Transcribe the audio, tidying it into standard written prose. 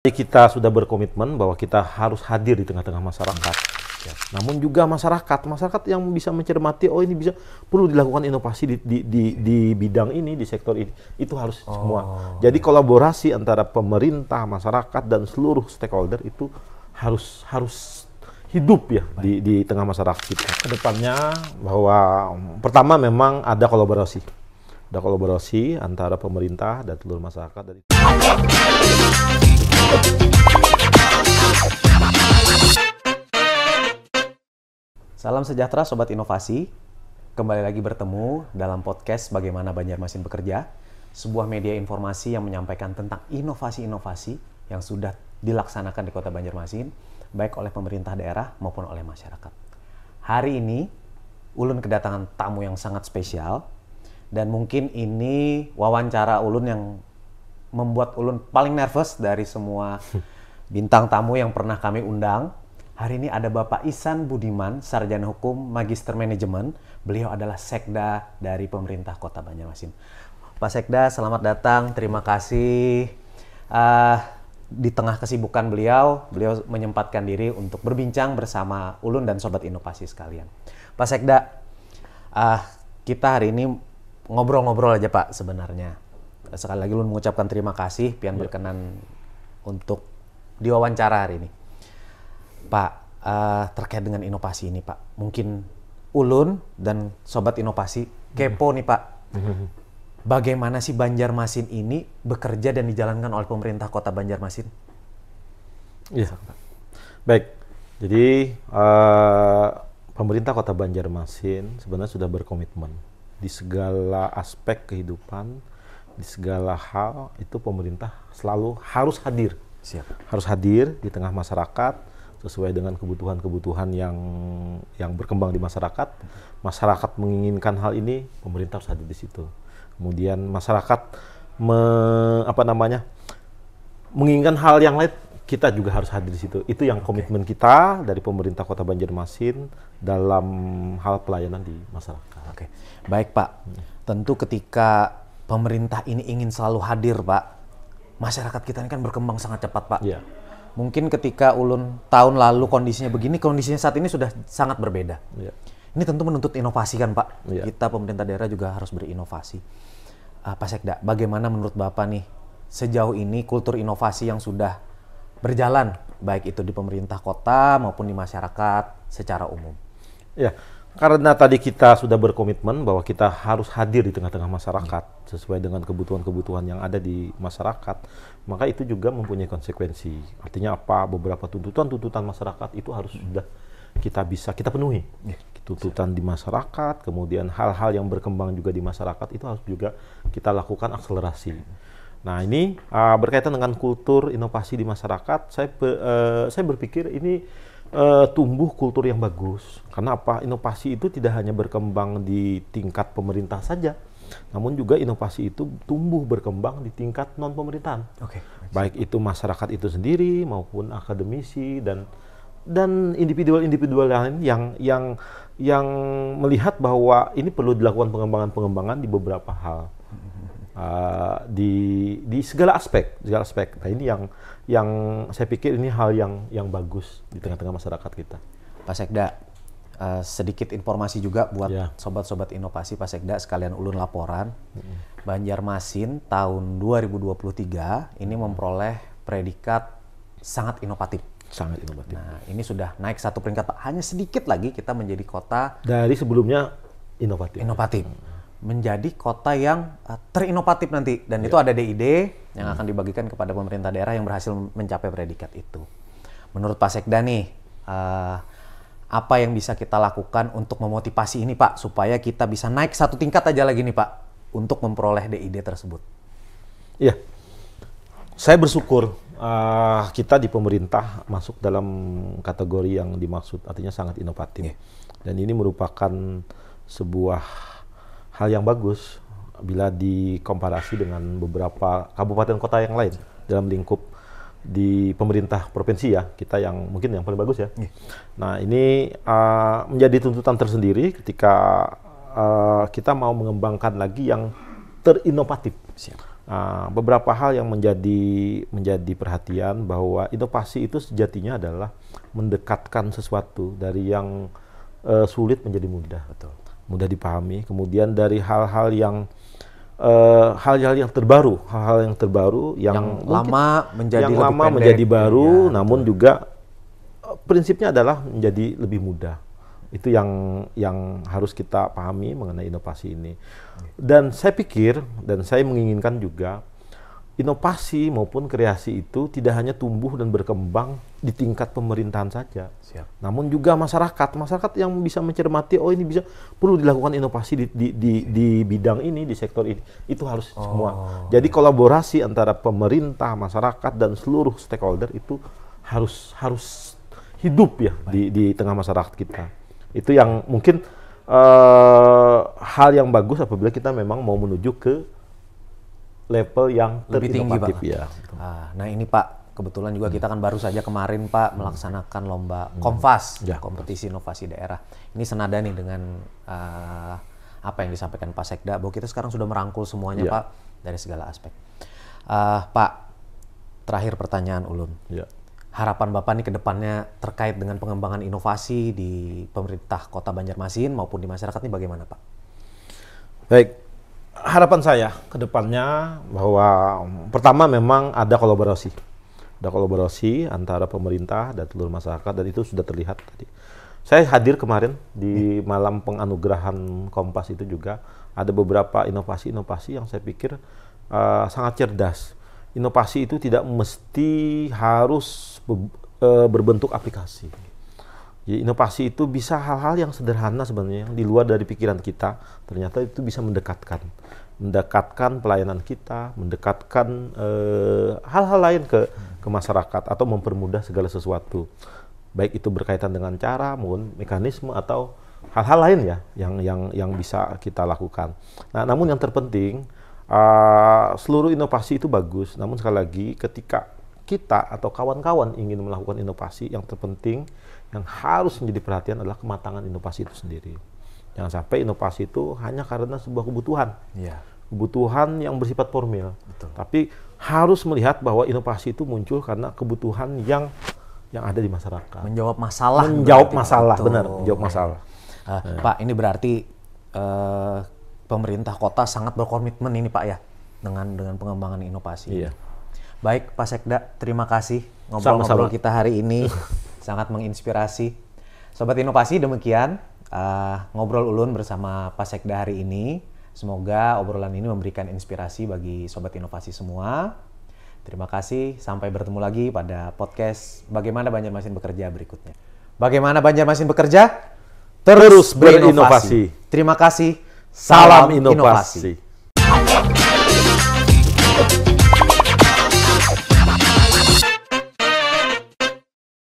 Kita sudah berkomitmen bahwa kita harus hadir di tengah-tengah masyarakat. Ya. Namun juga masyarakat yang bisa mencermati, oh ini bisa perlu dilakukan inovasi di bidang ini, di sektor ini, itu harus semua. Jadi kolaborasi antara pemerintah, masyarakat dan seluruh stakeholder itu harus hidup ya di tengah masyarakat kita. Kedepannya bahwa pertama memang ada kolaborasi antara pemerintah dan seluruh masyarakat. Salam sejahtera Sobat Inovasi, kembali lagi bertemu dalam podcast Bagaimana Banjarmasin Bekerja, sebuah media informasi yang menyampaikan tentang inovasi-inovasi yang sudah dilaksanakan di Kota Banjarmasin, baik oleh pemerintah daerah maupun oleh masyarakat. Hari ini, Ulun kedatangan tamu yang sangat spesial, dan mungkin ini wawancara Ulun yang membuat Ulun paling nervous dari semua bintang tamu yang pernah kami undang. Hari ini ada Bapak Ihsan Budiman, Sarjana Hukum, Magister Manajemen. Beliau adalah Sekda dari pemerintah Kota Banjarmasin. Pak Sekda, selamat datang. Terima kasih. Di tengah kesibukan beliau menyempatkan diri untuk berbincang bersama Ulun dan Sobat Inovasi sekalian. Pak Sekda, kita hari ini ngobrol-ngobrol aja Pak sebenarnya. Sekali lagi Ulun mengucapkan terima kasih pian berkenan untuk diwawancara hari ini. Pak, terkait dengan inovasi ini Pak, mungkin Ulun dan Sobat Inovasi kepo nih Pak. Bagaimana sih Banjarmasin ini bekerja dan dijalankan oleh pemerintah Kota Banjarmasin? Iya, baik. Jadi pemerintah Kota Banjarmasin sebenarnya sudah berkomitmen di segala aspek kehidupan, di segala hal itu pemerintah selalu harus hadir. Siap. Harus hadir di tengah masyarakat sesuai dengan kebutuhan-kebutuhan yang berkembang di masyarakat. Masyarakat menginginkan hal ini, pemerintah harus hadir di situ. Kemudian masyarakat menginginkan hal yang lain, kita juga harus hadir di situ. Itu yang komitmen kita dari pemerintah Kota Banjarmasin dalam hal pelayanan di masyarakat. Oke, baik Pak. Tentu ketika pemerintah ini ingin selalu hadir Pak, masyarakat kita ini kan berkembang sangat cepat Pak. Iya. Mungkin ketika Ulun tahun lalu kondisinya begini, kondisinya saat ini sudah sangat berbeda. Iya. Ini tentu menuntut inovasi kan Pak. Iya. Kita pemerintah daerah juga harus berinovasi. Pak Sekda, bagaimana menurut Bapak nih sejauh ini kultur inovasi yang sudah berjalan, baik itu di pemerintah kota maupun di masyarakat secara umum? Ya, karena tadi kita sudah berkomitmen bahwa kita harus hadir di tengah-tengah masyarakat sesuai dengan kebutuhan-kebutuhan yang ada di masyarakat, maka itu juga mempunyai konsekuensi. Artinya apa? Beberapa tuntutan-tuntutan masyarakat itu harus sudah kita penuhi. Tuntutan di masyarakat, kemudian hal-hal yang berkembang juga di masyarakat itu harus juga kita lakukan akselerasi. Nah ini berkaitan dengan kultur inovasi di masyarakat, saya berpikir ini tumbuh kultur yang bagus. Karena apa? Inovasi itu tidak hanya berkembang di tingkat pemerintah saja, namun juga inovasi itu tumbuh berkembang di tingkat non pemerintahan. Baik itu masyarakat itu sendiri maupun akademisi dan individual lain yang melihat bahwa ini perlu dilakukan pengembangan di beberapa hal. Di segala aspek. Nah ini yang saya pikir ini hal yang bagus di tengah-tengah masyarakat kita. Pak Sekda, sedikit informasi juga buat sobat-sobat inovasi Pak Sekda sekalian Ulun laporan. Banjarmasin tahun 2023 ini memperoleh predikat sangat inovatif. Sangat inovatif. Nah ini sudah naik satu peringkat Pak. Hanya sedikit lagi kita menjadi kota dari sebelumnya inovatif. Menjadi kota yang terinovatif nanti, dan itu ada DID yang akan dibagikan kepada pemerintah daerah yang berhasil mencapai predikat itu. Menurut Pak Sekda nih, apa yang bisa kita lakukan untuk memotivasi ini Pak, supaya kita bisa naik satu tingkat aja lagi nih Pak, untuk memperoleh DID tersebut? Iya, saya bersyukur kita di pemerintah masuk dalam kategori yang dimaksud, artinya sangat inovatif. Dan ini merupakan sebuah hal yang bagus bila dikomparasi dengan beberapa kabupaten kota yang lain dalam lingkup di pemerintah provinsi ya, kita yang mungkin yang paling bagus ya. Nah ini menjadi tuntutan tersendiri ketika kita mau mengembangkan lagi yang terinovatif. beberapa hal yang menjadi perhatian bahwa inovasi itu sejatinya adalah mendekatkan sesuatu dari yang sulit menjadi mudah. Betul. Mudah dipahami, kemudian dari hal-hal yang terbaru, yang lama menjadi baru, namun juga prinsipnya adalah menjadi lebih mudah. Itu yang harus kita pahami mengenai inovasi ini. Dan saya pikir dan saya menginginkan juga inovasi maupun kreasi itu tidak hanya tumbuh dan berkembang di tingkat pemerintahan saja. Siap. Namun juga masyarakat yang bisa mencermati, oh ini perlu dilakukan inovasi di bidang ini, di sektor ini. Itu harus semua. Jadi kolaborasi antara pemerintah, masyarakat dan seluruh stakeholder itu harus hidup ya di tengah masyarakat kita. Itu yang mungkin hal yang bagus apabila kita memang mau menuju ke level yang lebih tinggi, Pak. Ya. Nah ini Pak, kebetulan juga kita kan baru saja kemarin Pak melaksanakan lomba Kompas, kompetisi inovasi daerah. Ini senada nih dengan apa yang disampaikan Pak Sekda, bahwa kita sekarang sudah merangkul semuanya Pak dari segala aspek. Pak, terakhir pertanyaan Ulun. Harapan Bapak nih ke depannya terkait dengan pengembangan inovasi di pemerintah Kota Banjarmasin maupun di masyarakat ini bagaimana Pak? Baik. Harapan saya ke depannya bahwa pertama memang ada kolaborasi. Ada kolaborasi antara pemerintah dan seluruh masyarakat dan itu sudah terlihat tadi. Saya hadir kemarin di malam penganugerahan Kompas itu juga ada beberapa inovasi-inovasi yang saya pikir sangat cerdas. Inovasi itu tidak mesti harus berbentuk aplikasi. Jadi inovasi itu bisa hal-hal yang sederhana sebenarnya, yang di luar dari pikiran kita, ternyata itu bisa mendekatkan pelayanan kita, mendekatkan hal-hal lain ke masyarakat atau mempermudah segala sesuatu. Baik itu berkaitan dengan cara maupun mekanisme atau hal-hal lain ya yang bisa kita lakukan. Nah, namun yang terpenting seluruh inovasi itu bagus, namun sekali lagi ketika kita atau kawan-kawan ingin melakukan inovasi, yang terpenting yang harus menjadi perhatian adalah kematangan inovasi itu sendiri. Jangan sampai inovasi itu hanya karena sebuah kebutuhan, kebutuhan yang bersifat formil. Betul. Tapi harus melihat bahwa inovasi itu muncul karena kebutuhan yang ada di masyarakat. Menjawab masalah. Menjawab masalah, benar. Menjawab masalah. Pak, ini berarti pemerintah kota sangat berkomitmen ini Pak ya dengan pengembangan inovasi. Iya. Baik Pak Sekda, terima kasih ngobrol-ngobrol kita hari ini. Sangat menginspirasi. Sobat Inovasi, demikian ngobrol Ulun bersama Pak Sekda hari ini. Semoga obrolan ini memberikan inspirasi bagi Sobat Inovasi semua. Terima kasih, sampai bertemu lagi pada podcast Bagaimana Banjarmasin Bekerja berikutnya. Bagaimana Banjarmasin Bekerja? Terus berinovasi. Terima kasih. Salam inovasi.